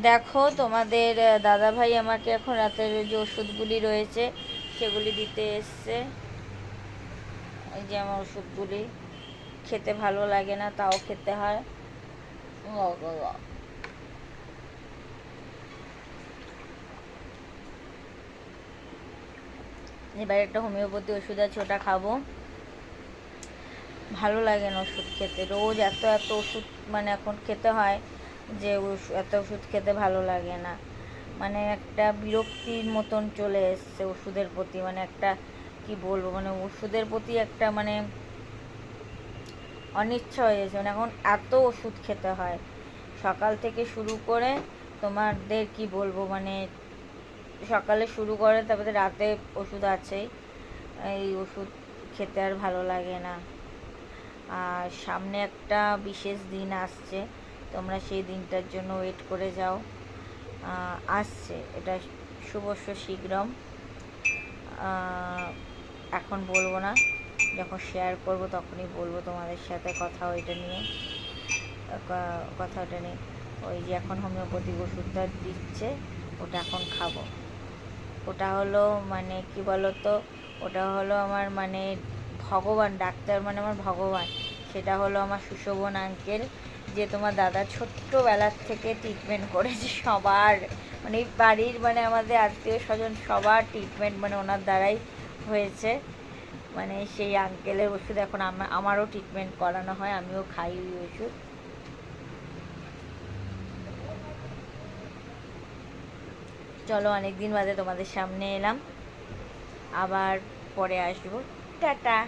দেখো তোমাদের দাদা ভাই আমাকে এখন রাতের যে ওষুধগুলি রয়েছে সেগুলি দিতে এসছে। এই যে আমার ওষুধগুলি, খেতে ভালো লাগে না তাও খেতে হয়। এবার একটা হোমিওপ্যাথি ওষুধ আছে, ওটা খাবো। ভালো লাগে না ওষুধ খেতে, রোজ এত এত ওষুধ মানে এখন খেতে হয় যে এত ওষুধ খেতে ভালো লাগে না। মানে একটা বিরক্তির মতন চলে এসছে ওষুধের প্রতি, মানে একটা কি বলবো, মানে ওষুধের প্রতি একটা মানে অনিচ্ছা হয়ে গেছে। মানে এখন এত ওষুধ খেতে হয় সকাল থেকে শুরু করে, তোমাদের কি বলবো, মানে সকালে শুরু করে তারপরে রাতে ওষুধ আছেই। এই ওষুধ খেতে আর ভালো লাগে না। আর সামনে একটা বিশেষ দিন আসছে, তোমরা সেই দিনটার জন্য ওয়েট করে যাও। আসছে, এটা শুভস্য শীঘ্রম। এখন বলবো না, যখন শেয়ার করব তখনই বলবো তোমাদের সাথে কথা ওইটা নিয়ে। কথাটা নিয়ে ওই যে এখন হোমিওপ্যাথিক ওষুধটা দিচ্ছে, ওটা এখন খাবো। ওটা হলো মানে কি বলতো, ওটা হলো আমার মানে ভগবান, ডাক্তার মানে আমার ভগবান। সেটা হলো আমার সুশোভন আঙ্কেল, যে তোমার দাদা ছোট্টবেলার থেকে ট্রিটমেন্ট করেছে সবার, মানে এই বাড়ির মানে আমাদের আত্মীয় স্বজন সবার ট্রিটমেন্ট মানে ওনার দ্বারাই হয়েছে। মানে সেই আঙ্কেলের ওষুধ এখন আমারও ট্রিটমেন্ট করানো হয়, আমিও খাই ওই ওষুধ। চলো, অনেক দিন বাদে তোমাদের সামনে এলাম, আবার পরে আসবো। টাটা।